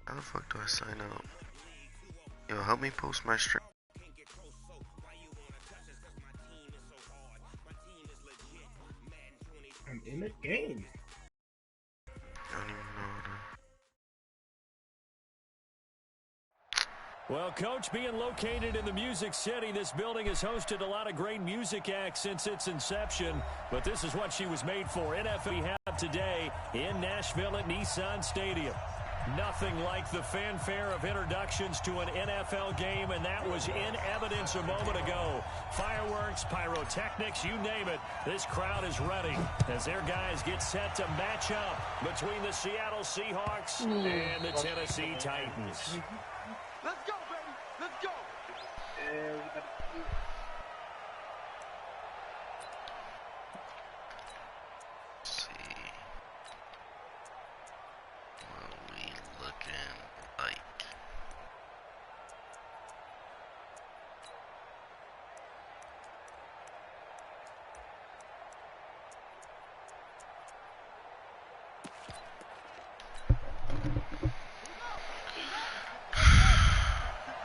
How the fuck do I sign up? Yo, help me post my stream. I'm in the game. I don't even know what Well, Coach, being located in the Music City, this building has hosted a lot of great music acts since its inception. But this is what she was made for. NFL we have today in Nashville at Nissan Stadium. Nothing like the fanfare of introductions to an NFL game, and that was in evidence a moment ago. Fireworks, pyrotechnics, you name it. This crowd is ready as their guys get set to match up between the Seattle Seahawks and the Tennessee Titans. Let's go, baby. Let's go. Let's see. What are we looking like?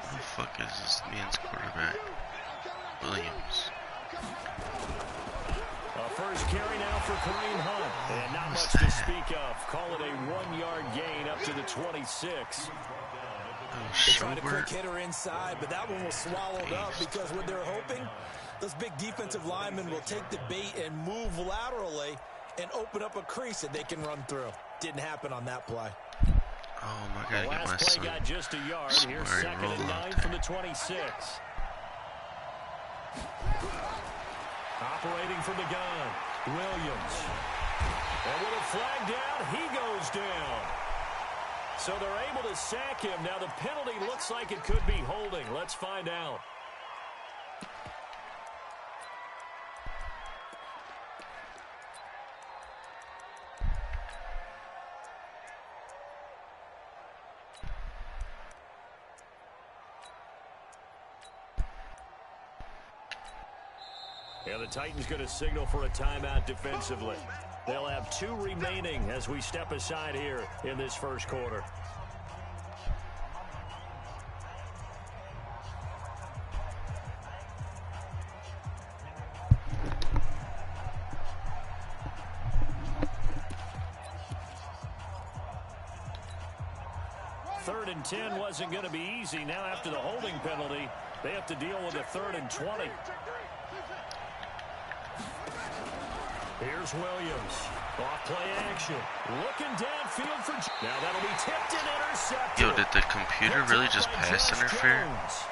Who the fuck is this man's quarterback? Williams. First carry now for Kareem Hunt. And not much to speak of. Call it a 1-yard gain up to the 26. They tried a quick hitter inside, but that one was swallowed up because what they're hoping, those big defensive linemen will take the bait and move laterally and open up a crease that they can run through. Didn't happen on that play. Oh my god, get my last play got just a yard. Here's second and 9 from the 26. Operating from the gun, Williams. And with a flag down, he goes down. So they're able to sack him. Now the penalty looks like it could be holding. Let's find out. Yeah, the Titans going to signal for a timeout defensively. They'll have 2 remaining as we step aside here in this first quarter. Third and 10 wasn't going to be easy. Now after the holding penalty, they have to deal with a 3rd and 20. Here's Williams. Off play action. Looking downfield for... Now that'll be tipped and intercepted. Yo, did the computer really just pass interference?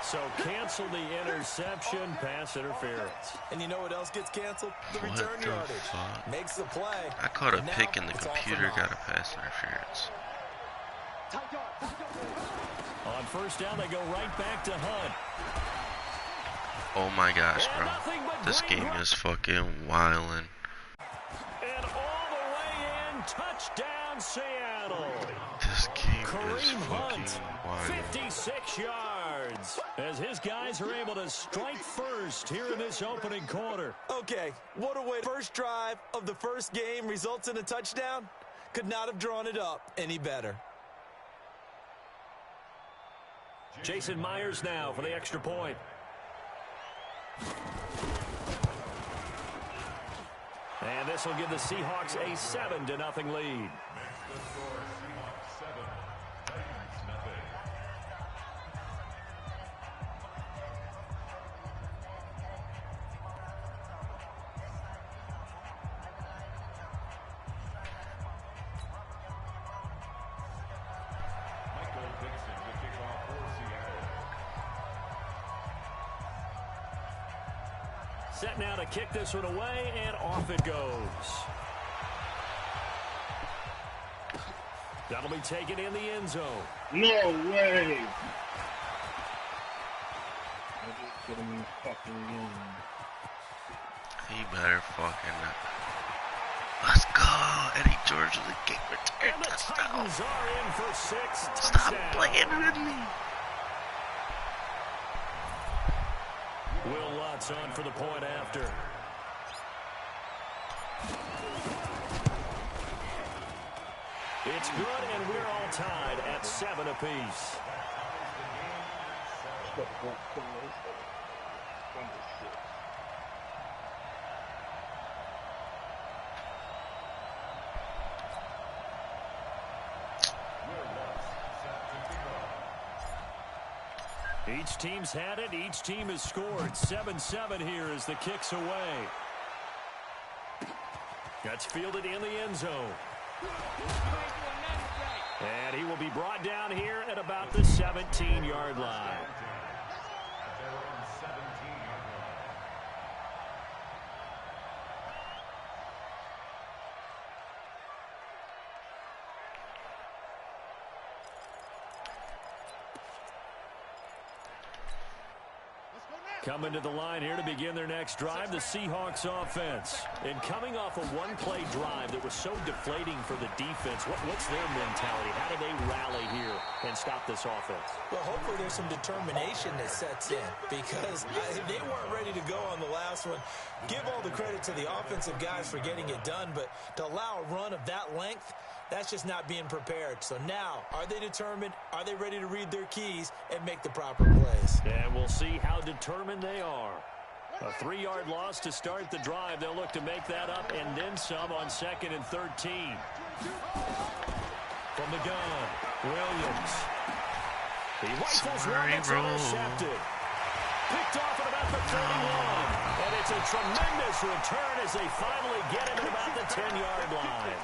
So cancel the interception, pass interference. And you know what else gets canceled? The return yardage. Fuck? Makes the play. I caught a pick and the computer got a pass interference. On first down, they go right back to Hunt. Oh my gosh, bro. This game is fucking wildin'. And all the way in, touchdown Seattle. This game Kareem is fucking Hunt, wild. 56 yards, as his guys are able to strike first here in this opening quarter. Okay, what a way. First drive of the first game results in a touchdown. Could not have drawn it up any better. Jason Myers now for the extra point. And this will give the Seahawks a 7-0 lead. Set now to kick this one away, and off it goes. That'll be taken in the end zone. No way! I just get him fucking in. He better fucking... Let's go! Eddie George with a kick return And the touchdown. Titans are in for 6 Stop touchdowns. playing with me! Will Lutz on for the point after. It's good, and we're all tied at 7 apiece. Each team's had it. Each team has scored. 7-7 here as the kick's away. That's fielded in the end zone. And he will be brought down here at about the 17-yard line. Coming to the line here to begin their next drive, the Seahawks offense. And coming off a one-play drive that was so deflating for the defense, what's their mentality? How do they rally here and stop this offense? Well, hopefully there's some determination that sets in because they weren't ready to go on the last one. Give all the credit to the offensive guys for getting it done, but to allow a run of that length, that's just not being prepared. So now, are they determined? Are they ready to read their keys and make the proper plays? And we'll see how determined they are. A 3-yard loss to start the drive. They'll look to make that up and then some on 2nd and 13. From the gun, Williams. He rifles one that's intercepted. Picked off at about the 31. And it's a tremendous return as they finally get him at about the 10-yard line.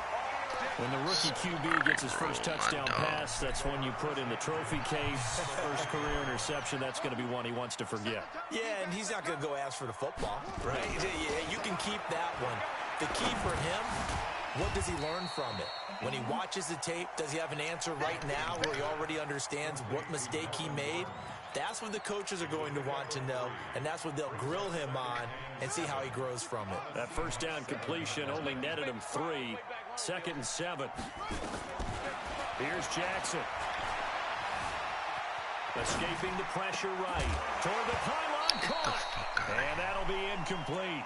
When the rookie QB gets his first touchdown pass, that's one you put in the trophy case. First career interception, that's going to be one he wants to forget. Yeah, and he's not going to go ask for the football, right? Yeah, you can keep that one. The key for him, what does he learn from it? When he watches the tape, does he have an answer right now where he already understands what mistake he made? That's what the coaches are going to want to know, and that's what they'll grill him on and see how he grows from it. That first down completion only netted him 3. 2nd and 7. Here's Jackson. Escaping the pressure right. Toward the pylon, caught. And that'll be incomplete.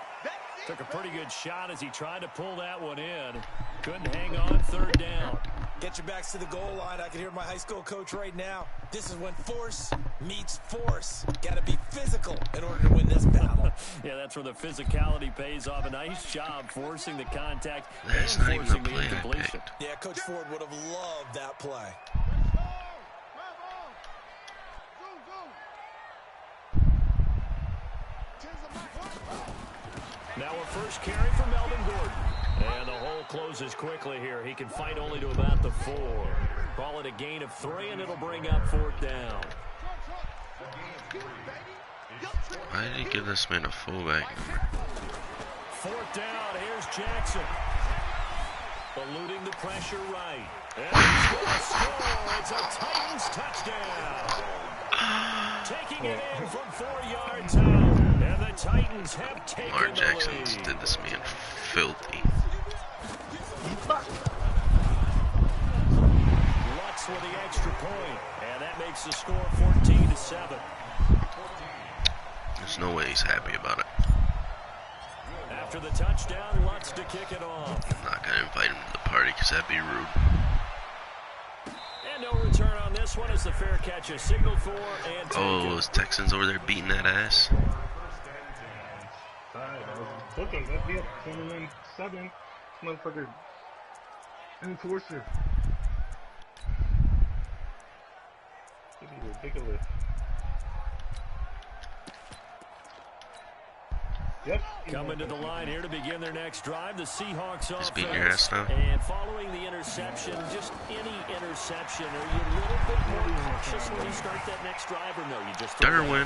Took a pretty good shot as he tried to pull that one in. Couldn't hang on 3rd down. Get your backs to the goal line. I can hear my high school coach right now. This is when force meets force. Got to be physical in order to win this battle. Yeah, that's where the physicality pays off. A nice job forcing the contact That's and not even forcing the the play I incompletion. picked. Yeah, Coach Ford would have loved that play. Now a first carry for Melvin Gordon. And the hole closes quickly here. He can fight only to about the 4. Call it a gain of 3, and it'll bring up 4th down. Why did he give this man a fullback number? 4th down. Here's Jackson. Eluding the pressure right. And he's going to score. It's a Titans touchdown. Taking it in from 4 yards out. And the Titans have taken Lamar the Jackson lead. did this man filthy. Lutz with the extra point. And that makes the score 14-7. There's no way he's happy about it. After the touchdown, Lutz to kick it off. I'm not going to invite him to the party because that'd be rude. And no return on this one as the fair catch is signaled for and taken. Oh, those Texans over there beating that ass. Okay, let's be up 21-7. Motherfucker. Enforcer. This is ridiculous. Yep. Coming to the line here to begin their next drive, the Seahawks offense. Just beating your ass now. And following the interception, just any interception, are you a little bit more cautious when you start that next drive, or no? You just throw Derwin.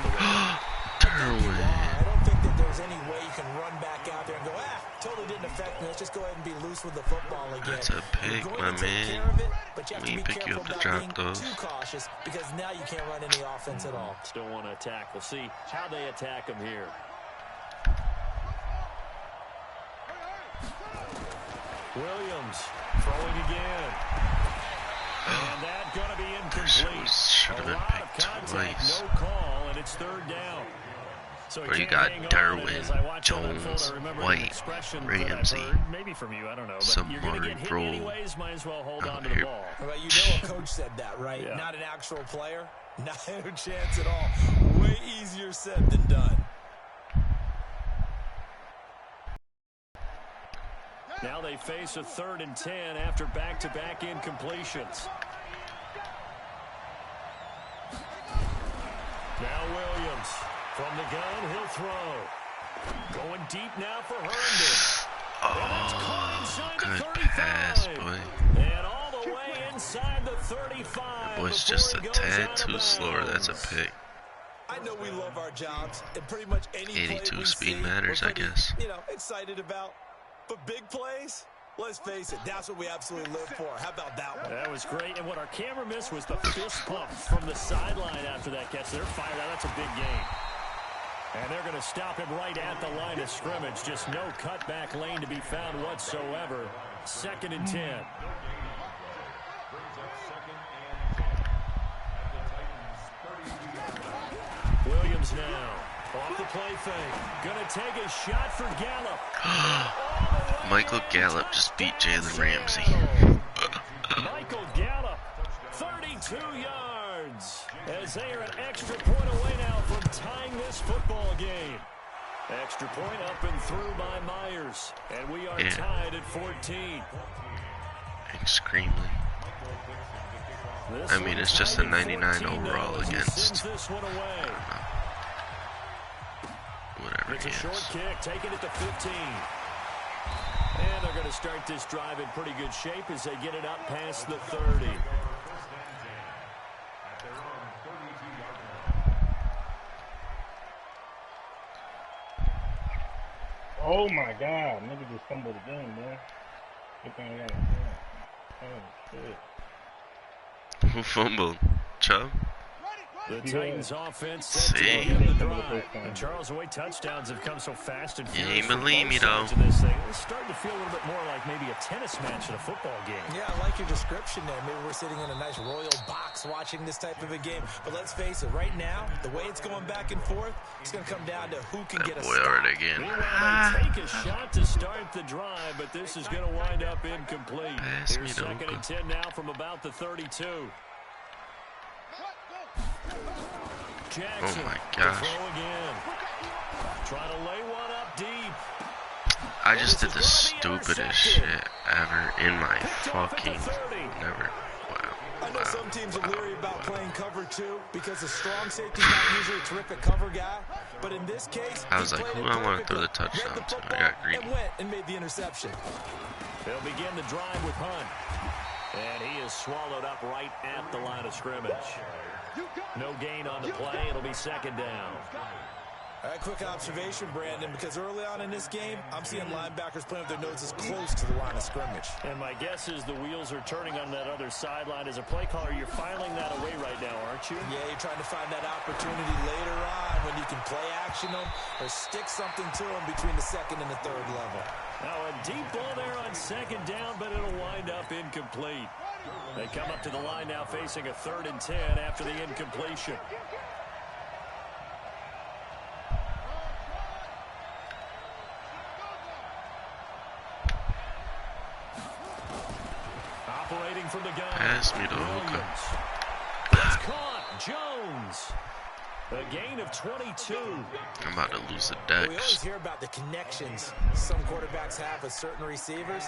Derwin. I don't think that there's any way you can run back out there and go, totally didn't affect me. Let's just go ahead and be loose with the football again. That's a pick, my man. But you have We to be pick you careful up to about drop being those. too cautious because now you can't run any offense at all. Still want to attack. We'll see how they attack him here. Williams throwing again. And that's going to be incomplete. Should have been A lot of picked contact, twice. no call, and it's 3rd down. So Where you got Derwin, Jones, White, Ramsey, maybe from you, I don't know, but some you're going to get hit Bro. anyways, might as well hold on to the ball. Well, you know a coach said that, right? Yeah. Not an actual player. Not a chance at all. Way easier said than done. Now they face a 3rd and 10 after back-to-back incompletions. Now Williams. From the gun, he'll throw. Going deep now for Herndon. Oh, good pass, boy. And all the way inside the 35. That boy's just a tad too slower. That's a pick. I know we love our jobs, and pretty much any 82 play speed we see, matters, we're I pretty, guess. Excited about. But big plays, let's face it, that's what we absolutely live for. How about that one? That was great. And what our camera missed was the fist pump from the sideline after that catch. They're fired out. That's a big gain. And they're going to stop him right at the line of scrimmage. Just no cutback lane to be found whatsoever. 2nd and 10. Williams now. Off the play fake. Going to take a shot for Gallup. Michael Gallup just beat Jalen Ramsey. Michael Gallup, 32 yards. As they are an extra point away now from tying this football game. Extra point up and through by Myers. And we are tied at 14. Extremely. I mean, it's just a 99 overall against, whatever It's he a short is. kick, taking it to 15. And they're going to start this drive in pretty good shape as they get it up past the 30. Oh my God, nigga just stumbled again, man. Good thing I got it. Oh shit. Who fumbled? Chubb? The Titans offense set to begin the drive. And Charles, the way touchdowns have come so fast and You furious ain't believe me, though. this thing, it's starting to feel a little bit more like maybe a tennis match in a football game. Yeah, I like your description there. Maybe we're sitting in a nice royal box watching this type of a game. But let's face it, right now, the way it's going back and forth, it's going to come down to who can get a Boy, stop. already again. Meanwhile, they take a shot to start the drive, but this is going to wind up incomplete. Pass me Here's the 2nd and 10 now from about the 32. Jackson, Oh my gosh. throw again. Trying to lay one up deep. I just did the stupidest shit ever in my fucking never. I know some teams are leery about playing cover 2 because a strong safety's not usually a terrific cover guy. But in this case, I was like, who do I want to throw the touchdown to? I got greedy. and went and made the interception. They'll begin the drive with Hunt. And he is swallowed up right at the line of scrimmage. No gain on the play. It'll be 2nd down. All right, quick observation, Brandon, because early on in this game, I'm seeing linebackers playing with their noses close to the line of scrimmage. And my guess is the wheels are turning on that other sideline. As a play caller, you're filing that away right now, aren't you? Yeah, you're trying to find that opportunity later on when you can play action them or stick something to them between the 2nd and the 3rd level. Now a deep ball there on 2nd down, but it'll wind up incomplete. They come up to the line now facing a 3rd and 10 after the incompletion. Operating from the gun. Pass me the hookah. Williams. It's caught. Jones. A gain of 22. I'm about to lose the We always decks. hear about the connections some quarterbacks have with certain receivers.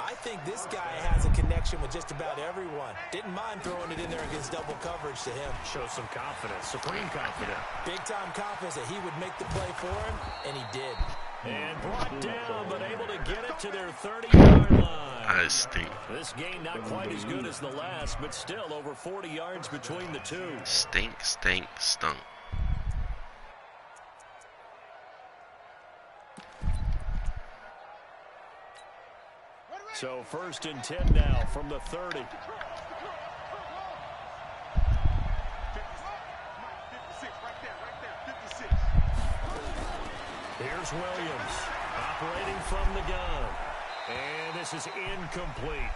I think this guy has a connection with just about everyone. Didn't mind throwing it in there against double coverage to him. Shows some confidence, supreme confidence. Big-time confidence that he would make the play for him, and he did. And brought down, but able to get it to their 30-yard line. I stink. This game not quite as good as the last, but still over 40 yards between the two. Stink, stink, stunk. So 1st and 10 now from the 30. Here's Williams operating from the gun. And this is incomplete.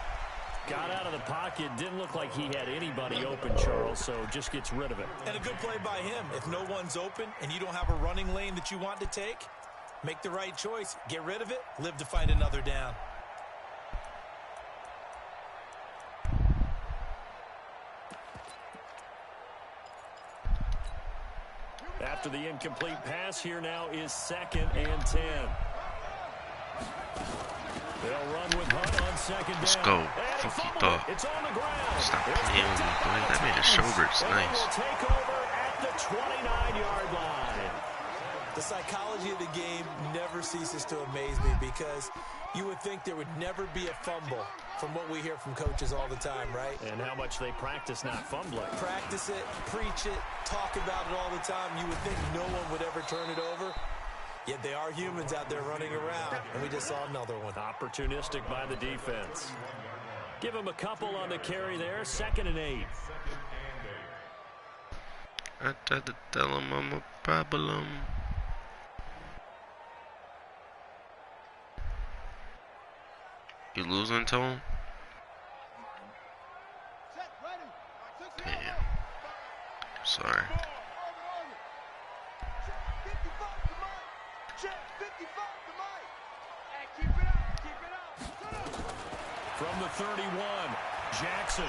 Got out of the pocket. Didn't look like he had anybody open, Charles, so just gets rid of it. And a good play by him. If no one's open and you don't have a running lane that you want to take, make the right choice. Get rid of it. Live to fight another down. After the incomplete pass, here now is 2nd and 10. They'll run with Hunt on 2nd down. Let's go. Fuck you thought. It's on the ground. Stop playing with me, boy. That made a Schobert. Nice. Will take over at the 29-yard line. The psychology of the game never ceases to amaze me because you would think there would never be a fumble from what we hear from coaches all the time, right? And how much they practice not fumbling. Practice it, preach it, talk about it all the time. You would think no one would ever turn it over. Yet they are humans out there running around, and we just saw another one. Opportunistic by the defense. Give him a couple on the carry there. 2nd and 8. I tried to tell him I'm a problem. You losing, Tone? Damn. Sorry. From the 31, Jackson.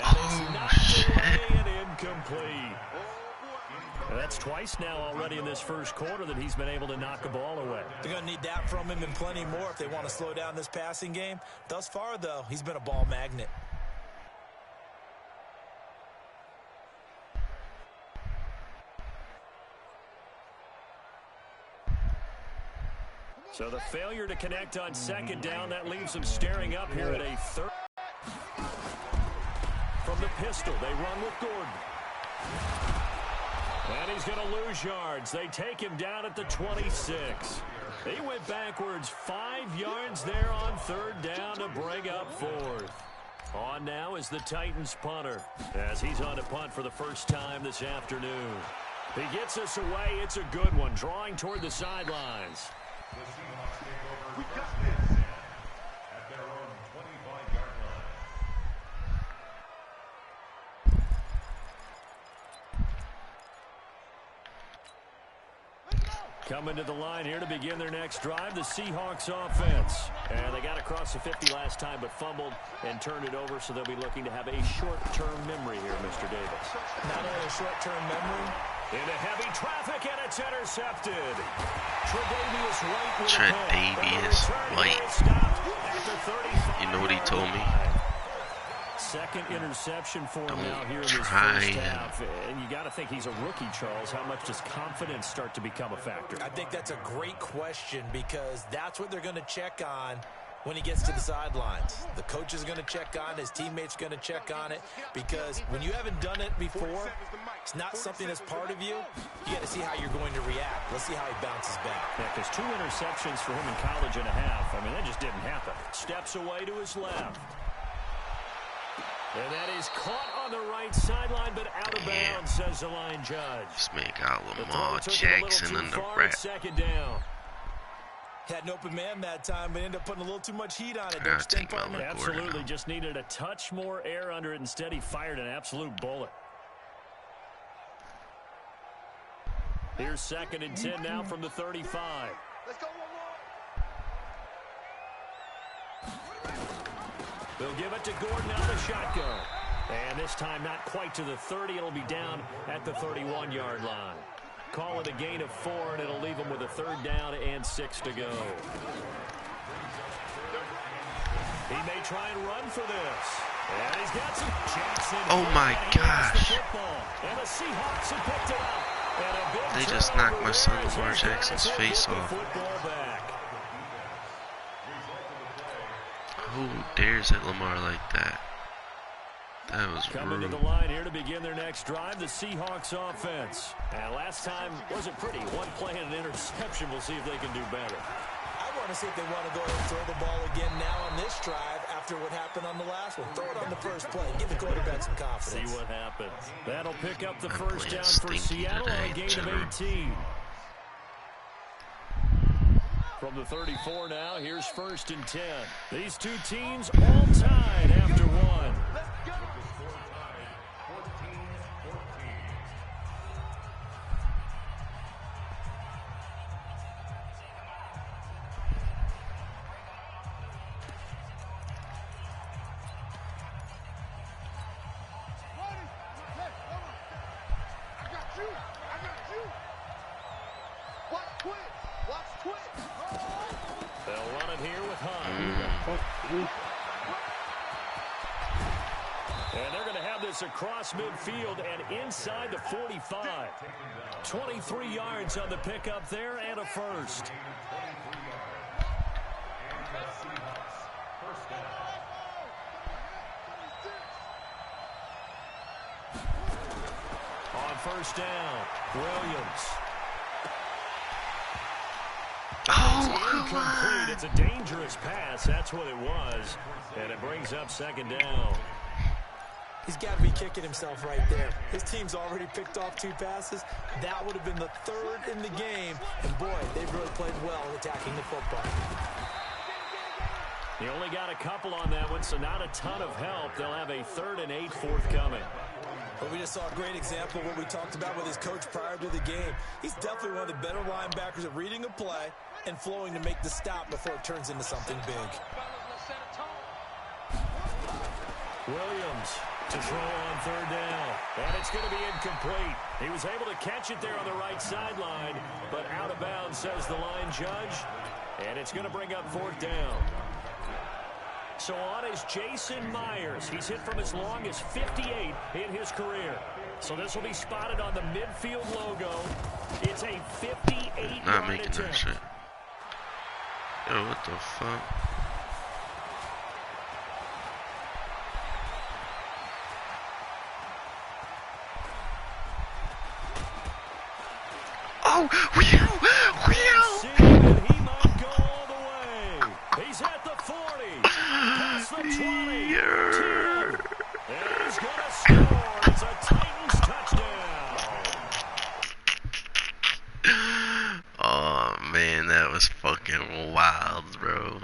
Oh, shit. And incomplete. And that's twice now already in this first quarter that he's been able to knock a ball away. They're going to need that from him and plenty more if they want to slow down this passing game. Thus far, though, he's been a ball magnet. So the failure to connect on 2nd down, that leaves them staring up here at a 3rd. From the pistol, they run with Gordon. And he's going to lose yards. They take him down at the 26. He went backwards 5 yards there on 3rd down to bring up 4th. On now is the Titans punter, as he's on to punt for the first time this afternoon. He gets us away. It's a good one, drawing toward the sidelines. We got this at their own 25-yard line. Coming to the line here to begin their next drive, the Seahawks offense. And they got across the 50 last time but fumbled and turned it over, so they'll be looking to have a short-term memory here, Mr. Davis. Not only a short-term memory. Into heavy traffic, and it's intercepted. Tre'Davious White. You know what he told me? 2nd interception for him Don't now here in this first half. And you got to think he's a rookie, Charles. How much does confidence start to become a factor? I think that's a great question because that's what they're going to check on when he gets to the sidelines. The coach is going to check on it. His teammates are going to check on it because when you haven't done it before, it's not something that's part of you. You got to see how you're going to react. Let's see how he bounces back. Yeah, because 2 interceptions for him in college and a half. I mean, that just didn't happen. Steps away to his left. And that is caught on the right sideline, but out of bounds, says the line judge. This man got Lamar Jackson in the wrap. 2nd down. Had an open man that time, but ended up putting a little too much heat on it. I take my Absolutely, just needed a touch more air under it. Instead, he fired an absolute bullet. Here's 2nd and 10 now from the 35. Let's go, They'll give it to Gordon out of the shotgun. And this time not quite to the 30. It'll be down at the 31-yard line. Call it a gain of 4, and it'll leave them with a 3rd down and 6 to go. He may try and run for this. And he's got some Jackson. Oh my gosh. And the Seahawks have picked it up. They just knocked my son Lamar Jackson's face off. Who dares hit Lamar like that? That was Coming rude. to the line here to begin their next drive, the Seahawks offense. And last time wasn't pretty. 1 play and an interception. We'll see if they can do better. I want to see if they want to go ahead and throw the ball again now on this drive after what happened on the last one. Throw it on the first play. Give the quarterback some confidence. See what happens. That'll pick up the I'm first playing down for stinky Seattle on a today, gain of General. 18. From the 34 now, here's 1st and 10. These two teams all tied after one. They'll run it here with Hunt. And they're going to have this across midfield and inside the 45. 23 yards on the pickup there and a first. On 1st down, Williams. Incomplete. It's a dangerous pass. That's what it was. And it brings up 2nd down. He's got to be kicking himself right there. His team's already picked off 2 passes. That would have been the 3rd in the game. And, boy, they've really played well attacking the football. He only got a couple on that one, so not a ton of help. They'll have a 3rd and 8 forthcoming. But we just saw a great example of what we talked about with his coach prior to the game. He's definitely one of the better linebackers at reading a play and flowing to make the stop before it turns into something big. Williams to throw on 3rd down. And it's going to be incomplete. He was able to catch it there on the right sideline, but out of bounds, says the line judge. And it's going to bring up 4th down. So on is Jason Myers. He's hit from as long as 58 in his career. So this will be spotted on the midfield logo. It's a 58-yard Not making attempt. that shit. Yo, what the fuck? Oh, wheel! He might go all the way. He's at the 40. Past the 20. Yeah. And he's going to score. It's a Titans touchdown. Oh man, that was fucking wild, bro.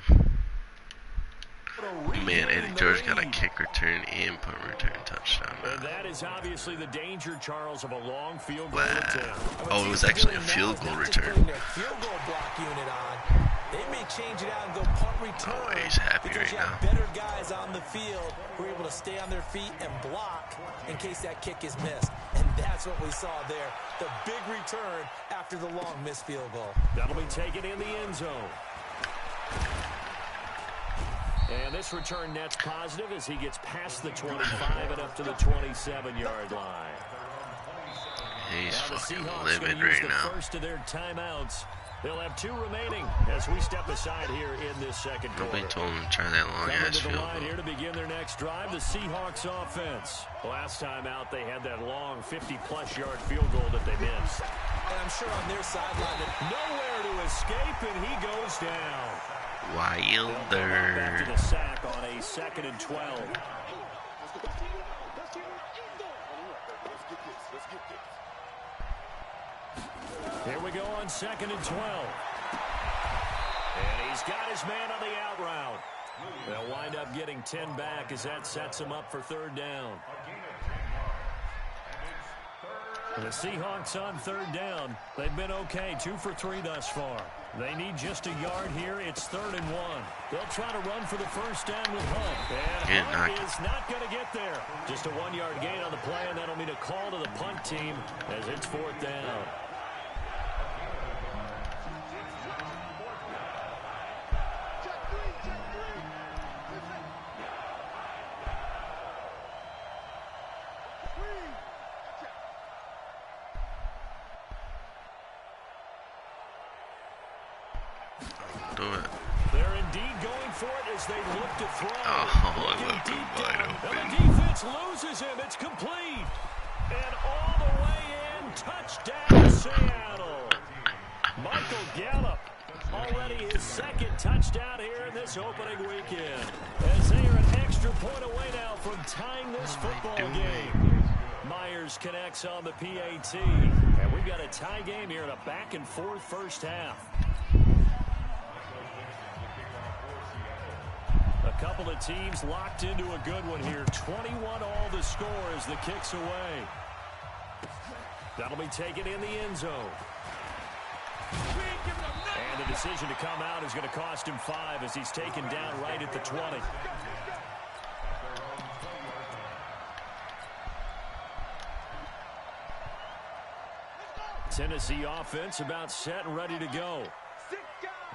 Man, Eddie George got a kick return and punt return touchdown. And that is obviously the danger, Charles, of a long field goal attempt. Oh, it was actually a field goal return. Field goal block unit on. They may change it out and go punt return. Oh, he's happy because right you now. have better guys on the field who are able to stay on their feet and block in case that kick is missed. And that's what we saw there. The big return after the long missed field goal. That'll be taken in the end zone. And this return net's positive as he gets past the 25 and up to the 27-yard line. He's Now the fucking Seahawks livid going to use right the now. first of their timeouts. They'll have 2 remaining as we step aside here in this second Nobody quarter. told him to try that long Coming ass to the field line goal. here to begin their next drive, the Seahawks offense. Last time out, they had that long 50-plus yard field goal that they missed. And I'm sure on their sideline, Nowhere to escape, and he goes down. Back to Wilder. the sack on a 2nd and 12. Here we go on 2nd and 12. And he's got his man on the out route. They'll wind up getting 10 back as that sets him up for 3rd down. The Seahawks on 3rd down. They've been okay, 2 for 3 thus far. They need just a yard here. It's 3rd and 1. They'll try to run for the first down with Hunt. And Hunt is not going to get there. Just a 1-yard gain on the play, and that'll mean a call to the punt team as it's 4th down. Do it. They're indeed going for it as they look to throw. Oh, Looking look deep wide down. open. And the defense loses him. It's complete. And all the way in. Touchdown, Seattle. Michael Gallup. Already his 2nd touchdown here in this opening weekend. As they are an extra point away now from tying this football game. Myers connects on the PAT. And we've got a tie game here in a back-and-forth first half. Couple of teams locked into a good one here. 21 all the score as the kick's away. That'll be taken in the end zone. And the decision to come out is going to cost him 5 as he's taken down right at the 20. Tennessee offense about set and ready to go.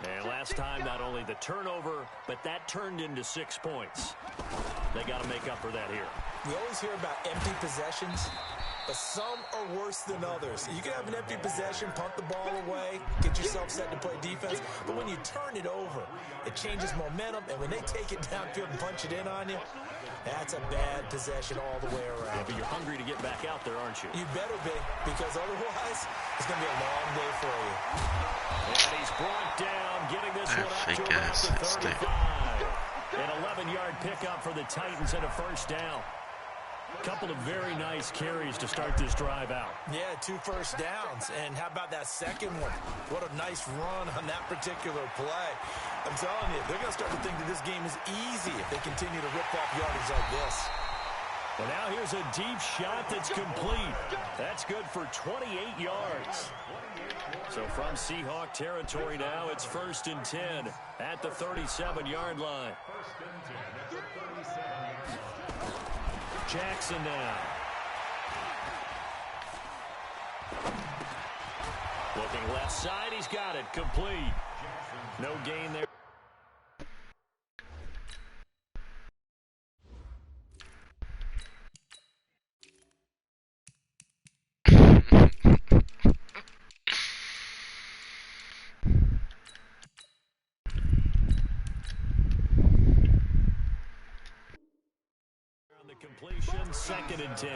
And last time, not only the turnover, but that turned into 6 points. They got to make up for that here. We always hear about empty possessions, but some are worse than others. You can have an empty possession, punt the ball away, get yourself set to play defense, but when you turn it over, it changes momentum, and when they take it downfield and punch it in on you, that's a bad possession all the way around. Yeah, but you're hungry to get back out there, aren't you? You better be, because otherwise, it's going to be a long day for you. And he's brought down, getting this one up to about the 35. An 11-yard pickup for the Titans and a first down. Couple of very nice carries to start this drive out. Yeah, 2 first downs. And how about that second one? What a nice run on that particular play. I'm telling you, they're going to start to think that this game is easy if they continue to rip off yardage like this. And now here's a deep shot that's complete. That's good for 28 yards. So from Seahawk territory now, it's 1st and 10 at the 37-yard line. Jackson now. Looking left side, he's got it. Complete. No gain there. Completion, 2nd and 10.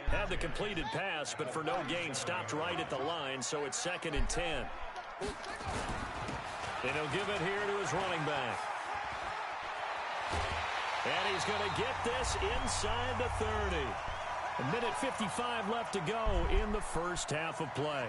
Had the completed pass, but for no gain, stopped right at the line, so it's 2nd and 10. And he'll give it here to his running back. And he's going to get this inside the 30. A minute 55 left to go in the first half of play.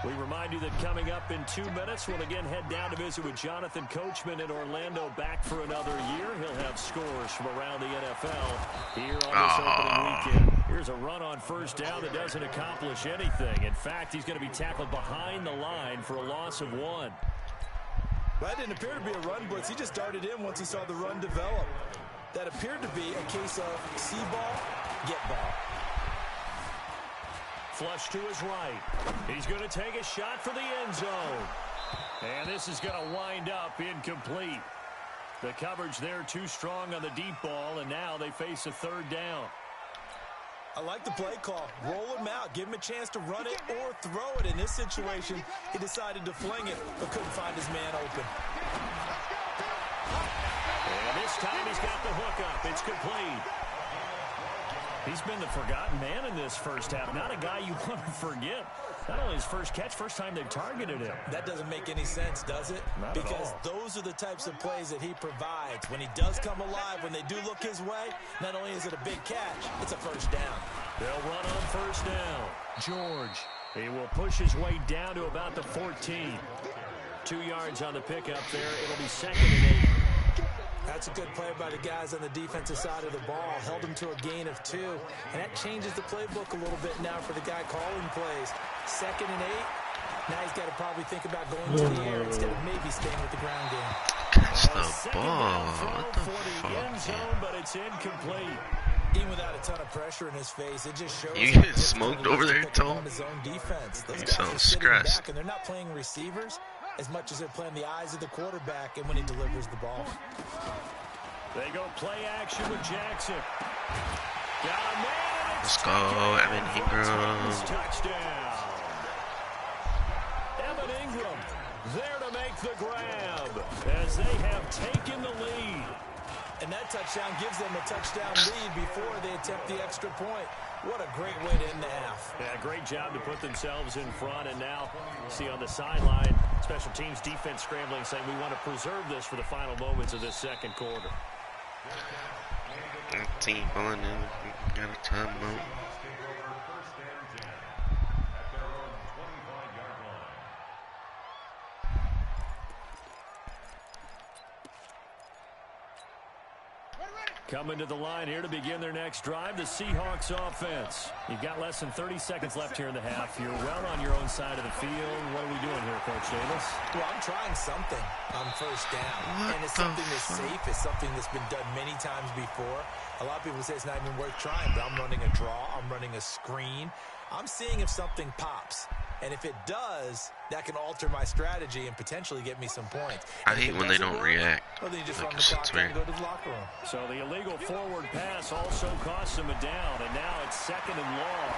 We remind you that coming up in 2 minutes, we'll again head down to visit with Jonathan Coachman in Orlando, back for another year. He'll have scores from around the NFL here on this opening weekend. Here's a run on first down that doesn't accomplish anything. In fact, he's going to be tackled behind the line for a loss of 1. That didn't appear to be a run blitz. He just darted in once he saw the run develop. That appeared to be a case of see ball, get ball. Flush to his right. He's going to take a shot for the end zone. And this is going to wind up incomplete. The coverage there too strong on the deep ball, and now they face a 3rd down. I like the play call. Roll him out. Give him a chance to run it or throw it. In this situation, he decided to fling it, but couldn't find his man open. And this time he's got the hook up. It's complete. He's been the forgotten man in this first half. Not a guy you want to forget. Not only his first catch, first time they've targeted him. That doesn't make any sense, does it? Not because at all. Those are the types of plays that he provides. When he does come alive, when they do look his way, not only is it a big catch, it's a first down. They'll run on first down. George. He will push his way down to about the 14. 2 yards on the pickup there. It'll be 2nd and 8. That's a good play by the guys on the defensive side of the ball. Held him to a gain of 2. And that changes the playbook a little bit now for the guy calling plays. 2nd and 8. Now he's got to probably think about going to the air instead of maybe staying with the ground game. Catch the ball. What the fuck? End zone, but it's incomplete. Even without a ton of pressure in his face, it just shows You get smoked over there, Tom? his own defense. Those You guys sound are sitting stressed. back, and they're not playing receivers as much as they're playing the eyes of the quarterback and when he delivers the ball. They go play action with Jackson. Got a man. Let's go, Evan Ingram. Touchdown. Evan Ingram there to make the grab as they have taken the lead. And that touchdown gives them a touchdown lead before they attempt the extra point. What a great way to end the half. Yeah, great job to put themselves in front. And now, see on the sideline, special teams defense scrambling, saying we want to preserve this for the final moments of this second quarter. Team balling in. Got a timeout. Coming to the line here to begin their next drive, the Seahawks offense. You've got less than 30 seconds left here in the half. You're well on your own side of the field. What are we doing here, Coach Davis? Well, I'm trying something on first down. And it's something that's safe. It's something that's been done many times before. A lot of people say it's not even worth trying, but I'm running a draw. I'm running a screen. I'm seeing if something pops. And if it does, that can alter my strategy and potentially get me some points. I hate when they don't react. Well, then you just Like run the clock down and go to the locker room. So the illegal forward pass also costs him a down, and now it's 2nd and long.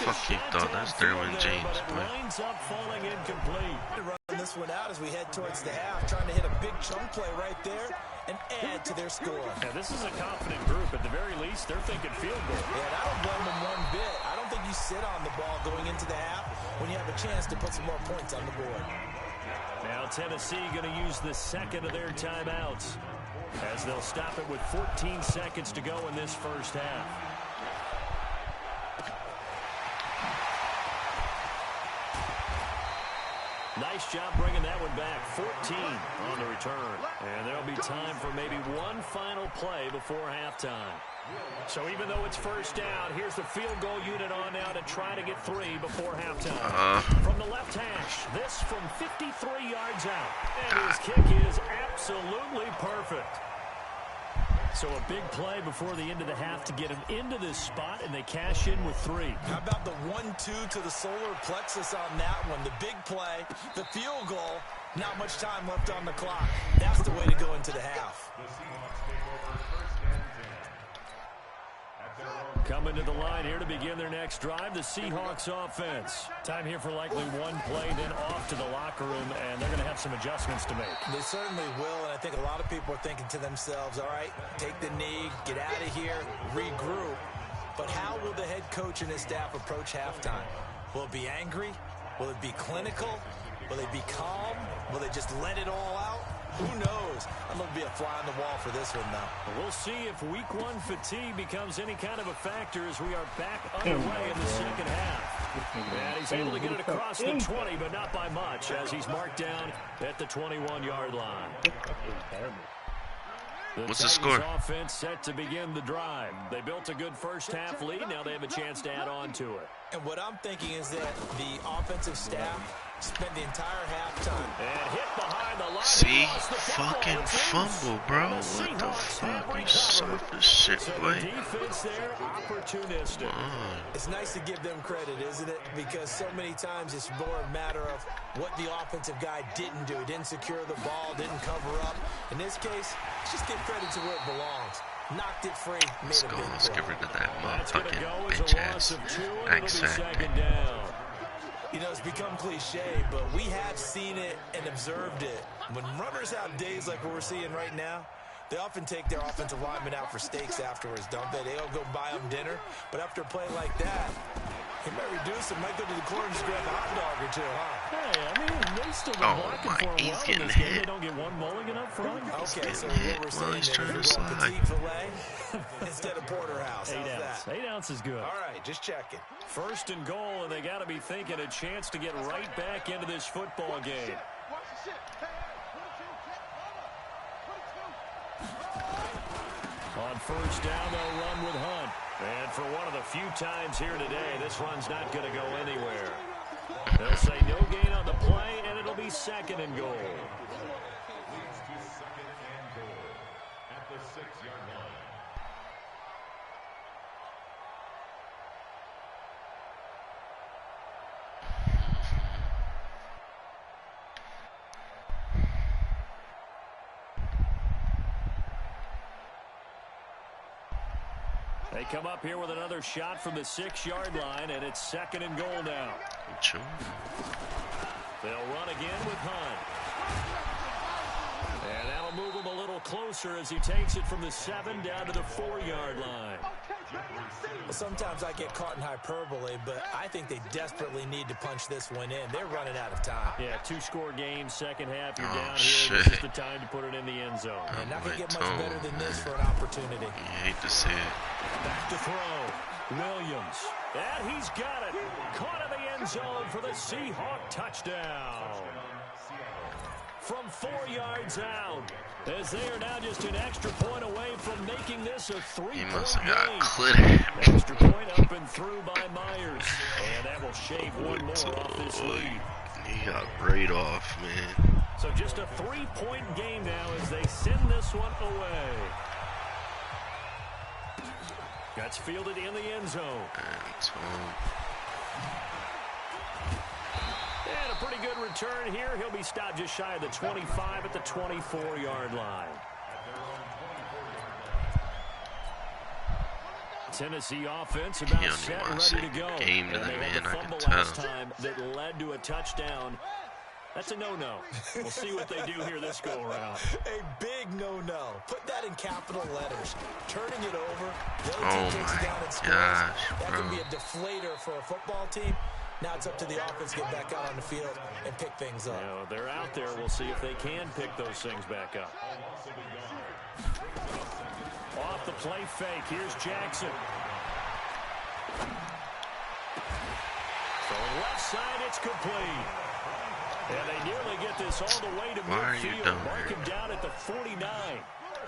Fuck you thought that's Derwin James, but boy. it winds up falling incomplete. Run this one out as we head towards the half, trying to hit a big chunk play right there and add to their score. Now, this is a confident group. At the very least, they're thinking field goal. Yeah, and I don't blame them one bit. I don't think you sit on the ball going into the half when you have a chance to put some more points on the board. Now Tennessee going to use the second of their timeouts as they'll stop it with 14 seconds to go in this first half. Nice job bringing that one back. 14 on the return. And there'll be time for maybe one final play before halftime. So even though it's first down, here's the field goal unit on now to try to get 3 before halftime. From the left hash, this from 53 yards out. And his kick is absolutely perfect. So a big play before the end of the half to get him into this spot, and they cash in with 3. How about the 1-2 to the solar plexus on that one? The big play, the field goal, not much time left on the clock. That's the way to go into the half. The Seahawks take over 1st and 10. At their own Coming to the line here to begin their next drive, the Seahawks offense. Time here for likely one play, then off to the locker room, and they're going to have some adjustments to make. They certainly will, and I think a lot of people are thinking to themselves, all right, take the knee, get out of here, regroup. But how will the head coach and his staff approach halftime? Will it be angry? Will it be clinical? Will they be calm? Will they just let it all out? Who knows? I'd love to be a fly on the wall for this one, though. We'll see if week 1 fatigue becomes any kind of a factor as we are back underway in the second half. And he's able to get it across the 20, but not by much, as he's marked down at the 21-yard line. What's the score? Offense set to begin the drive. They built a good first half lead. Now they have a chance to add on to it. And what I'm thinking is that the offensive staff spent the entire halftime. And hit behind the line. See? Fucking fumble, bro. What the fuck? You soft as shit, boy. The defense there, opportunistic. It's nice to give them credit, isn't it? Because so many times it's more a matter of what the offensive guy didn't do. Didn't secure the ball, didn't cover up. In this case, let's just give credit to where it belongs. Knocked it free, made a big Let's get play. rid of that That's going to motherfucking go as bitch a loss ass of 2, and it'll be X-Factor. second down. You know, it's become cliche, but we have seen it and observed it. When runners have days like what we're seeing right now, they often take their offensive linemen out for steaks afterwards, don't they? They all go buy them dinner. But after a play like that, he might reduce it, might go to the corner and just grab a hot dog or two, huh? Hey, I mean, they still been Oh blocking my, for a he's while getting in this game. hit. They don't get one mulligan up front. Okay, so getting what we're hit saying while he's then trying is to we're going slide. petite filet instead of porterhouse. 8 How's ounce. that? 8 ounce is good. All right, just checking. 1st and goal, and they got to be thinking a chance to get right back into this football game. Watch the shit. Hey, 22, On 1st down, they'll run with Hunt. And for one of the few times here today, this run's not going to go anywhere. They'll say no gain on the play, and it'll be 2nd and goal. leads to 2nd and goal at the 6-yard line. They come up here with another shot from the 6-yard line, and it's 2nd and goal now. Sure. They'll run again with Hunt. And that'll move him a little closer as he takes it from the 7 down to the 4-yard line. Well, sometimes I get caught in hyperbole, but I think they desperately need to punch this one in. They're running out of time. Yeah, 2-score game, second half, you're Oh, down shit. here. This is the time to put it in the end zone. And not going to my get much better toe, than this man. for an opportunity. You hate to see it. Back to throw. Williams. And he's got it. Caught in the end zone for the Seahawk touchdown. from 4 yards out. As they are now just an extra point away from making this a 3-point He must have game. got clear. Extra point up and through by Myers. And that will shave one more off this lead. He got right off, man. So just a 3-point game now as they send this one away. That's fielded in the end zone. And a pretty good return here. He'll be stopped just shy of the 25 at the 24-yard line. Tennessee offense about set and ready to go. Game to the and they man, had the I fumble can last tell. time that led to a touchdown. That's a no-no. We'll see what they do here this go-around. A big no-no. Put that in capital letters. Turning it over. The Oh other team takes my it down and scores. gosh, That bro. can be a deflator for a football team. Now it's up to the offense to get back out on the field and pick things up. You know, they're out there. We'll see if they can pick those things back up. Off the play fake. Here's Jackson. Throwing left side, it's complete. And they nearly get this all the way to Why are you midfield. down Mark there? him down at the 49.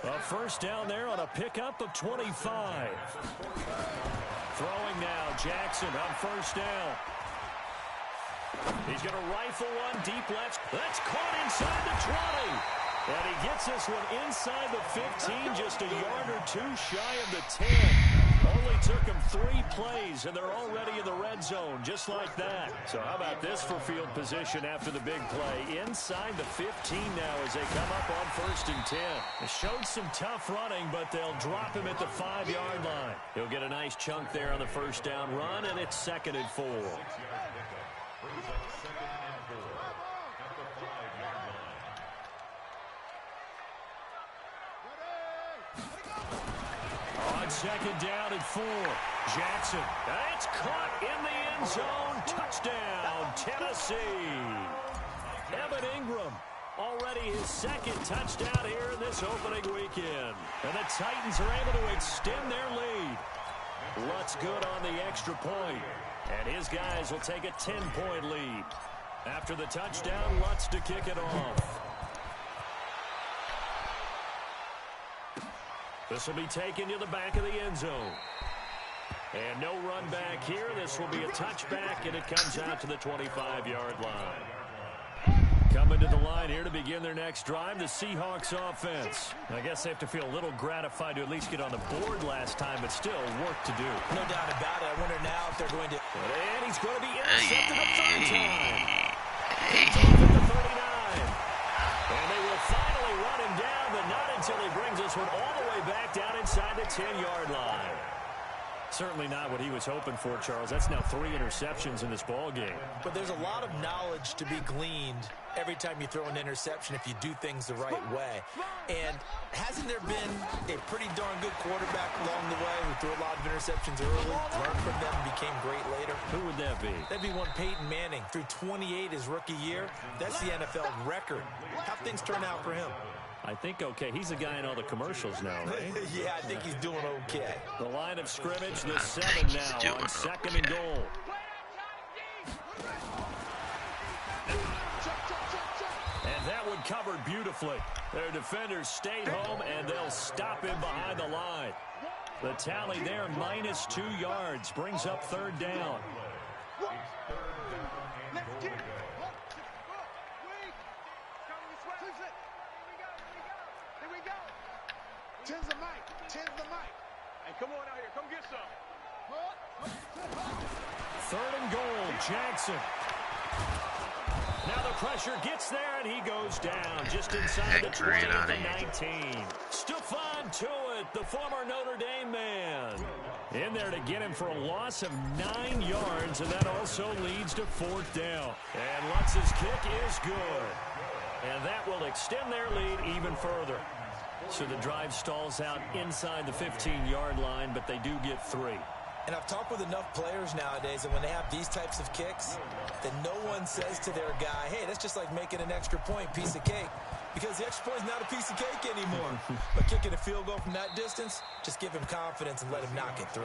A first down there on a pickup of 25. Throwing now, Jackson on first down. He's going to rifle one deep left. That's caught inside the 20. And he gets this one inside the 15, just a yard or two shy of the 10. Only took him 3 plays, and they're already in the red zone, just like that. So how about this for field position after the big play? Inside the 15 now as they come up on first and 10. They showed some tough running, but they'll drop him at the 5-yard line. He'll get a nice chunk there on the first down run, and it's 2nd and 4. Brings up 2nd and 4 at the 5-yard line. On 2nd down and 4. Jackson. It's caught in the end zone. Touchdown, Tennessee. Evan Ingram. Already his 2nd touchdown here in this opening weekend. And the Titans are able to extend their lead. Lutz good on the extra point. And his guys will take a 10-point lead. After the touchdown, Lutz to kick it off. This will be taken to the back of the end zone. And no run back here. This will be a touchback, and it comes out to the 25-yard line. Coming to the line here to begin their next drive, the Seahawks offense. I guess they have to feel a little gratified to at least get on the board last time, but still work to do. No doubt about it. I wonder now if they're going to... And he's going to be intercepted a 3rd time. Hey. Off at the 39. And they will finally run him down, but not until he brings this one all the way back down inside the 10-yard line. Certainly not what he was hoping for, Charles. That's now 3 interceptions in this ball game. But there's a lot of knowledge to be gleaned every time you throw an interception if you do things the right way. And hasn't there been a pretty darn good quarterback along the way who threw a lot of interceptions early, learned from them, and became great later? Who would that be? That'd be one Peyton Manning. Threw 28 his rookie year. That's the NFL record. How things turn out for him? I think okay. He's a guy in all the commercials now, right? Yeah, I think he's doing okay. The line of scrimmage, the 7 think he's now doing on 2nd and okay. goal. And that one covered beautifully. Their defenders stayed home, and they'll stop him behind the line. The tally there, minus 2 yards, brings up 3rd down. Tens the mic. Hey, come on out here. Come get some. 3rd and goal, Jackson. Now the pressure gets there, and he goes down just inside the 20 at the 19. Stephon Tuitt, the former Notre Dame man. In there to get him for a loss of 9 yards, and that also leads to 4th down. And Lutz's kick is good. And that will extend their lead even further. So the drive stalls out inside the 15-yard line, but they do get 3. And I've talked with enough players nowadays that when they have these types of kicks, that no one says to their guy, hey, that's just like making an extra point, piece of cake. Because the extra point is not a piece of cake anymore. But kicking a field goal from that distance, just give him confidence and let him knock it through.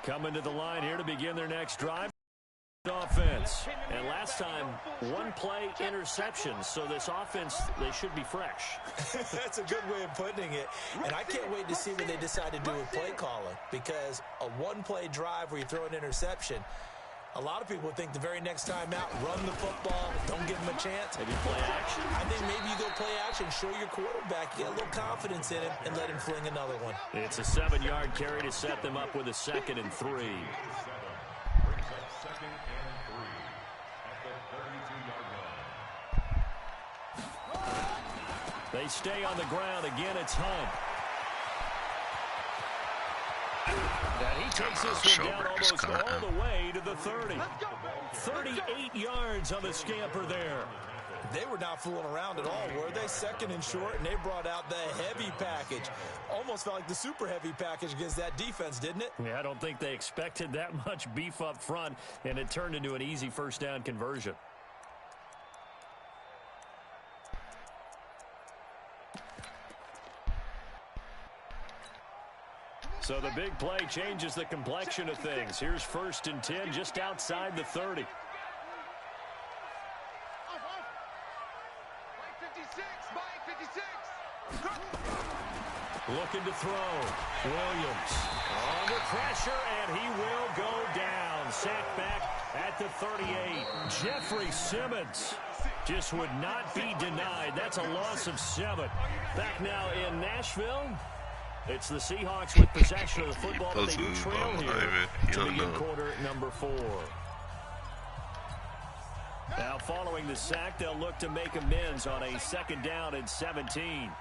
Coming to the line here to begin their next drive. Offense. And last time, one play interception. So this offense, they should be fresh. That's a good way of putting it. And I can't wait to see what they decide to do with play calling. Because a one-play drive where you throw an interception, a lot of people think the very next time out, run the football, don't give them a chance. Maybe play action? I think maybe you go play action, show your quarterback, you get a little confidence in him, and let him fling another one. It's a 7-yard carry to set them up with a 2nd and 3. Brings up 2nd and 3 at the 32-yard line. They stay on the ground. Again, it's Hunt. And he takes this one down almost all the way to the 30. 38 yards on the scamper there. They were not fooling around at all, were they? 2nd and short, and they brought out the heavy package. Almost felt like the super heavy package against that defense, didn't it? Yeah, I don't think they expected that much beef up front, and it turned into an easy first down conversion. So the big play changes the complexion of things. Here's 1st and 10 just outside the 30. Looking to throw. Williams under pressure, and he will go down. Sacked back at the 38. Jeffrey Simmons just would not be denied. That's a loss of 7. Back now in Nashville. It's the Seahawks with possession of the football, but they do trail here to begin quarter number 4. Now following the sack, they'll look to make amends on a 2nd down and 17.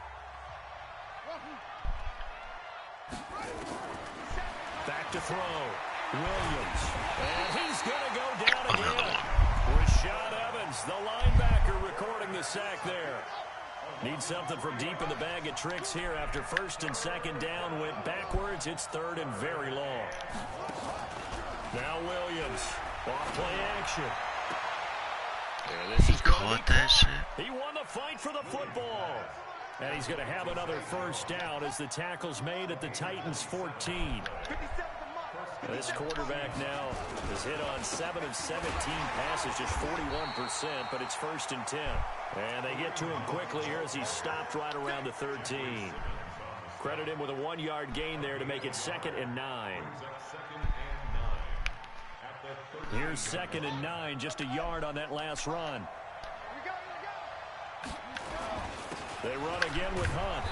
Back to throw. Williams. And he's going to go down again. Rashad Evans, the linebacker, recording the sack there. Need something from deep in the bag of tricks here after 1st and 2nd down went backwards. It's 3rd and very long. Now Williams. Off play action. He caught that shit. He won the fight for the football. And he's going to have another 1st down as the tackle's made at the Titans' 14. This quarterback now has hit on 7 of 17 passes, just 41%, but it's 1st and 10. And they get to him quickly here as he's stopped right around the 13. Credit him with a 1-yard gain there to make it 2nd and 9. Here's 2nd and 9, just a yard on that last run. They run again with Hunt.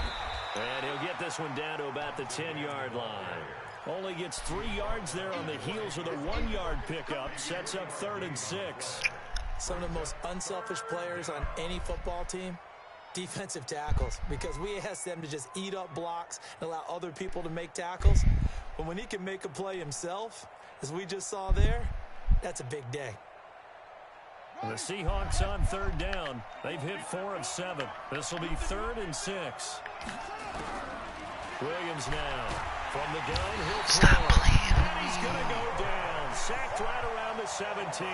And he'll get this one down to about the 10-yard line. Only gets 3 yards there on the heels of the 1-yard pickup. Sets up 3rd and 6. Some of the most unselfish players on any football team, defensive tackles, because we ask them to just eat up blocks and allow other people to make tackles. But when he can make a play himself, as we just saw there, that's a big day. The Seahawks on 3rd down. They've hit 4 of 7. This will be 3rd and 6. Williams now. From the gun, he'll throw. And he's going to go down. Sacked right around the 17.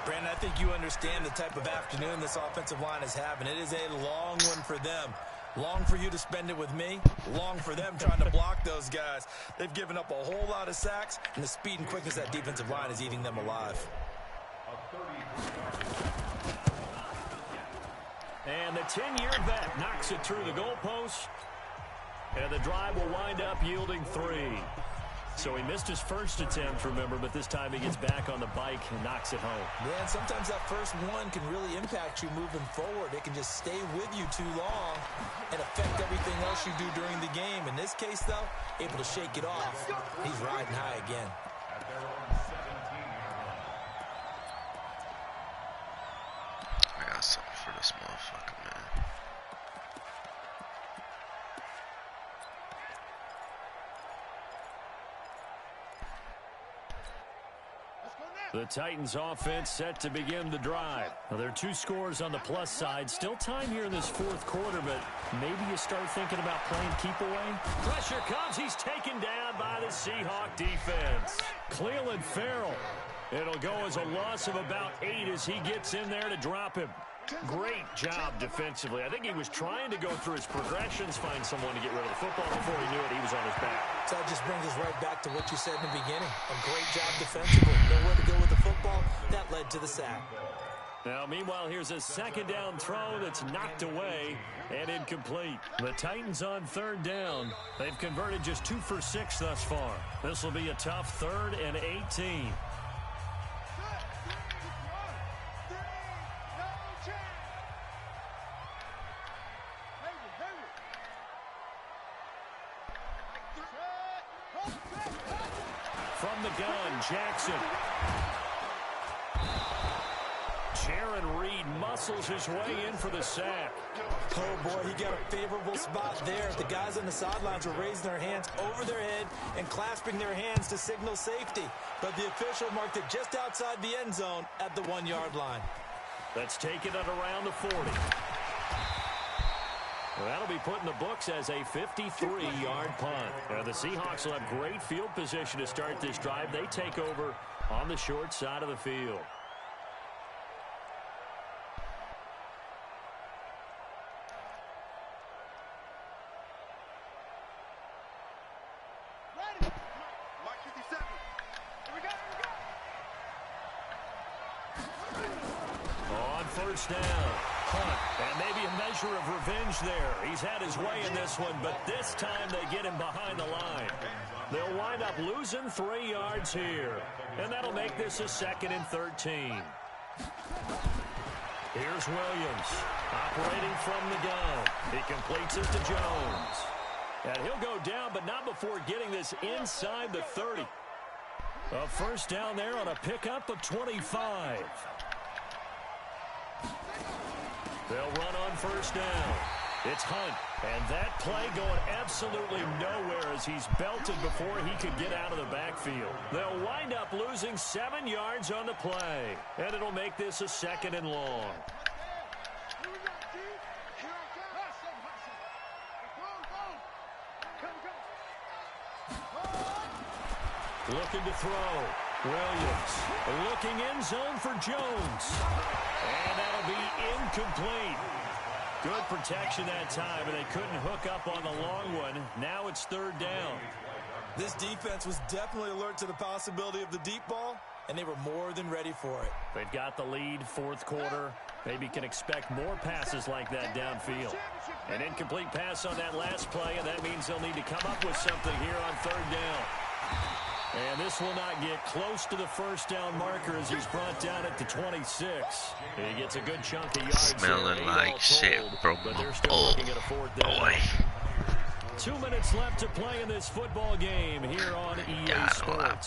Brandon, I think you understand the type of afternoon this offensive line is having. It is a long one for them. Long for you to spend it with me. Long for them trying to block those guys. They've given up a whole lot of sacks, and the speed and quickness of that defensive line is eating them alive. And the 10-year vet knocks it through the goalpost. And the drive will wind up yielding 3. So he missed his first attempt, remember, but this time he gets back on the bike and knocks it home. Man, sometimes that first one can really impact you moving forward. It can just stay with you too long and affect everything else you do during the game. In this case, though, able to shake it off. He's riding high again. I got something for this motherfucker, man. The Titans offense set to begin the drive. Well, there are 2 scores on the plus side. Still time here in this 4th quarter, but maybe you start thinking about playing keep away. Pressure comes. He's taken down by the Seahawk defense. Cleveland Farrell. It'll go as a loss of about 8 as he gets in there to drop him. Great job defensively. I think he was trying to go through his progressions, find someone to get rid of the football. Before he knew it, he was on his back. So that just brings us right back to what you said in the beginning. A great job defensively. Nowhere to go with the football. That led to the sack. Now, meanwhile, here's a second down throw that's knocked away and incomplete. The Titans on third down. They've converted just 2 for 6 thus far. This will be a tough 3rd and 18. From the gun, Jackson. Jaron Reed muscles his way in for the sack. Oh, boy, he got a favorable spot there. The guys on the sidelines were raising their hands over their head and clasping their hands to signal safety. But the official marked it just outside the end zone at the 1-yard line. Let's take it at around the 40. Well, that'll be put in the books as a 53-yard punt. Now, the Seahawks will have great field position to start this drive. They take over on the short side of the field. On first down, punt, and maybe a measure of revenge there. He's had his way in this one, but this time they get him behind the line. They'll wind up losing 3 yards here, and that'll make this a 2nd and 13. Here's Williams, operating from the gun. He completes it to Jones. And he'll go down, but not before getting this inside the 30. A first down there on a pickup of 25. They'll run on first down. It's Hunt, and that play going absolutely nowhere as he's belted before he could get out of the backfield. They'll wind up losing 7 yards on the play, and it'll make this a 2nd and long. Looking to throw. Williams looking end zone for Jones. And that'll be incomplete. Good protection that time, and they couldn't hook up on the long one. Now it's 3rd down. This defense was definitely alert to the possibility of the deep ball, and they were more than ready for it. They've got the lead, 4th quarter. Maybe can expect more passes like that downfield. An incomplete pass on that last play, and that means they'll need to come up with something here on 3rd down. And this will not get close to the first down marker as he's brought down at the 26. He gets a good chunk of yards. Smelling like shit from but they're my still looking at a 4th down. boy. 2 minutes left to play in this football game here on EA Sports.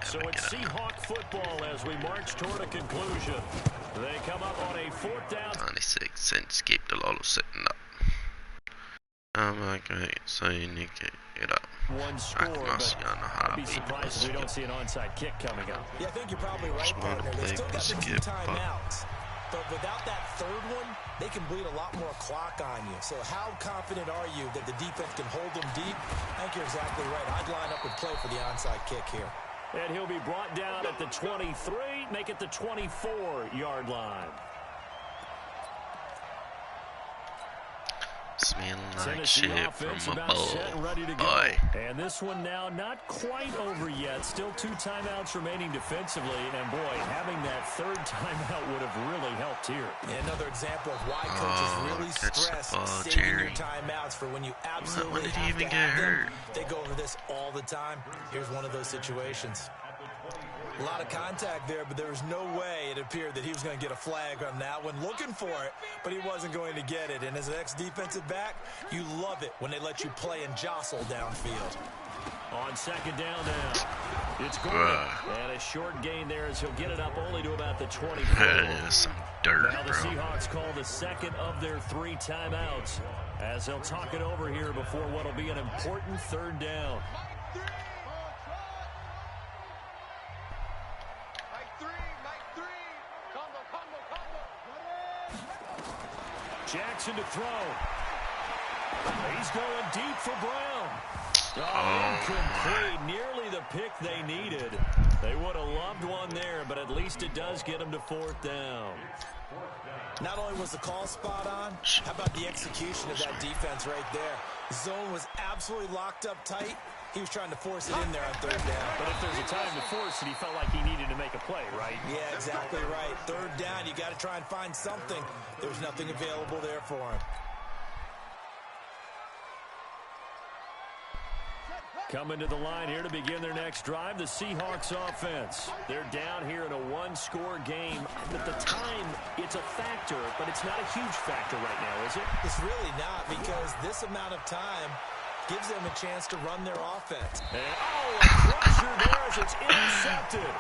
So it's Seahawk football as we march toward a conclusion. They come up on a 4th down. 96 cents, keep the Lolo sitting up. I'm not going to say you need to get up. One score, but I'd be surprised if we don't see an onside kick coming up. Yeah, I think you're probably right, partner. They still got the 2 timeouts. But without that 3rd one, they can bleed a lot more clock on you. So how confident are you that the defense can hold them deep? I think you're exactly right. I'd line up and play for the onside kick here. And he'll be brought down at the 23, make it the 24-yard line. Smelling like Tennessee shit offense from a about set and ready to go. boy. And this one now not quite over yet. Still 2 timeouts remaining defensively. And boy, having that 3rd timeout would have really helped here. And another example of why coaches really stress saving Jerry. your timeouts for when you absolutely When did he have even to get have hurt? them. They go over this all the time. Here's one of those situations. A lot of contact there, but there was no way it appeared that he was going to get a flag on that one. Looking for it, but he wasn't going to get it. And as an ex-defensive back, you love it when they let you play and jostle downfield. On 2nd down now, it's Gordon. And a short gain there as he'll get it up only to about the 24. That is some dirt, Now the bro. Seahawks call the 2nd of their 3 timeouts as they'll talk it over here before what will be an important 3rd down. Jackson to throw. He's going deep for Brown. Oh, incomplete. Nearly the pick they needed. They would have loved one there, but at least it does get them to 4th down. Not only was the call spot on, how about the execution of that defense right there? The zone was absolutely locked up tight. He was trying to force it in there on 3rd down. But if there's a time to force it, he felt like he needed to make a play, right? Yeah, exactly right. 3rd down, you got to try and find something. There was nothing available there for him. Coming to the line here to begin their next drive, the Seahawks offense. They're down here in a 1-score game. At the time, it's a factor, but it's not a huge factor right now, is it? It's really not, because this amount of time gives them a chance to run their offense. And, oh, a crusher there as it's intercepted.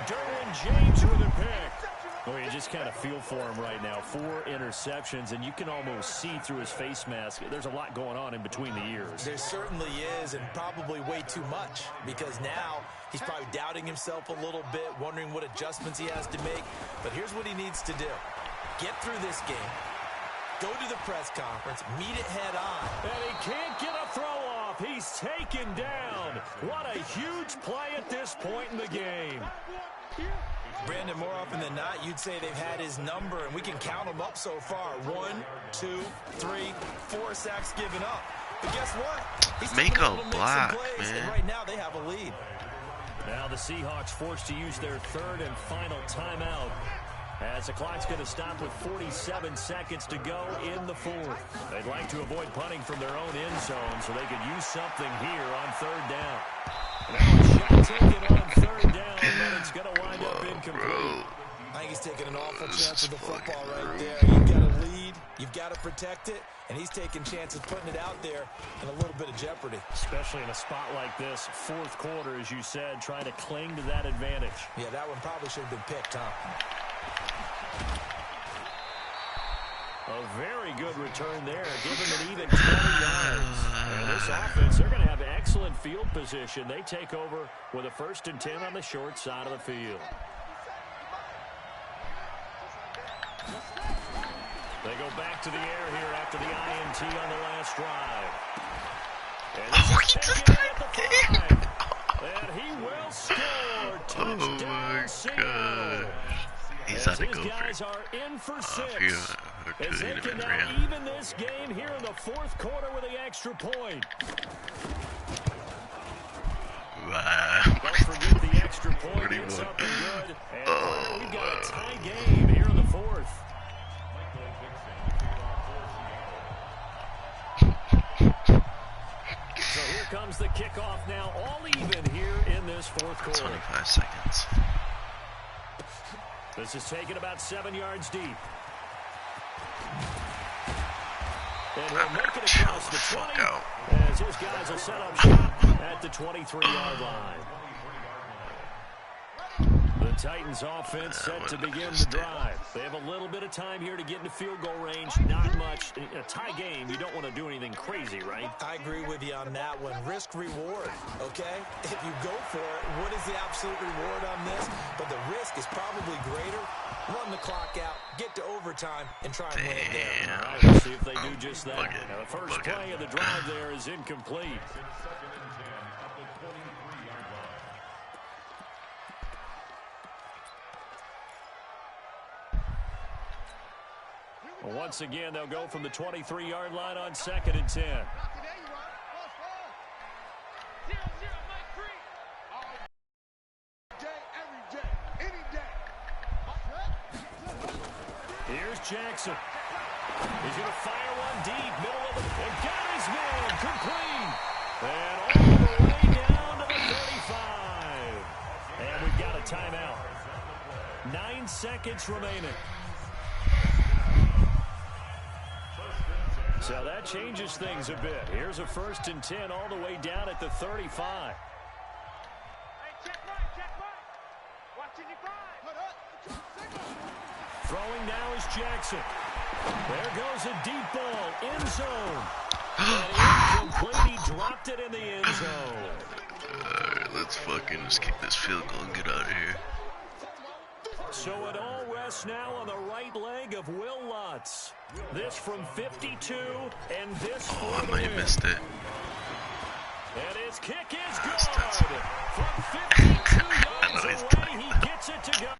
Derwin James with a pick. Oh, you just kind of feel for him right now. 4 interceptions, and you can almost see through his face mask. There's a lot going on in between the ears. There certainly is, and probably way too much, because now he's probably doubting himself a little bit, wondering what adjustments he has to make. But here's what he needs to do. Get through this game. Go to the press conference, meet it head on. And he can't get a throw off. He's taken down. What a huge play at this point in the game. Brandon, more often than not, you'd say they've had his number, and we can count them up so far. 1, 2, 3, 4 sacks given up. But guess what? He's Make taking a little mix block, of plays, man. and right now they have a lead. Now the Seahawks forced to use their 3rd and final timeout, as the clock's going to stop with 47 seconds to go in the 4th. They'd like to avoid punting from their own end zone so they could use something here on 3rd down. Now a shot taken on 3rd down, but it's going to wind up incomplete. I think he's taking an awful chance with the football right there. You've got to lead, you've got to protect it, and he's taking chances putting it out there in a little bit of jeopardy. Especially in a spot like this, 4th quarter, as you said, trying to cling to that advantage. Yeah, that one probably should have been picked, huh? A very good return there, giving an even 20 yards. And this offense, they're going to have excellent field position. They take over with a 1st and 10 on the short side of the field. They go back to the air here after the INT on the last drive. And this is taken at the 5. And he will score. Touchdown, Seattle. He's had to go guys are in for 6. As they Two can now even this game here in the 4th quarter with the extra point. Don't forget the extra point. It's something good. And we've got a tie game here in the 4th. So here comes the kickoff now, all even here in this 4th quarter. 25 seconds. This is taken about 7 yards deep. And he'll make it across the 20 as his guys will set up shop at the 23-yard line. The Titans offense set to begin the drive. They have a little bit of time here to get into field goal range. Not much. In a tie game, you don't want to do anything crazy, right? I agree with you on that one. Risk reward, okay? If you go for it, what is the absolute reward on this? But the risk is probably greater. Run the clock out, get to overtime, and try and win it there. All right, we'll see if they do just that. Now, the first play of the drive there is incomplete. Well, once again, they'll go from the 23-yard line on 2nd and 10. Here's Jackson. He's going to fire one deep, middle of the, and got his man, complete. And all the way down to the 35. And we've got a timeout. 9 seconds remaining. So that changes things a bit. Here's a 1st and 10 all the way down at the 35. Throwing now is Jackson. There goes a deep ball, end zone. And incomplete, he dropped it in the end zone. Alright, let's fucking just kick this field goal and get out of here. So it all rests now on the right leg of Will Lutz. This from 52, and this I might have missed it. And his kick is good. From 52 yards. away. He gets it to go.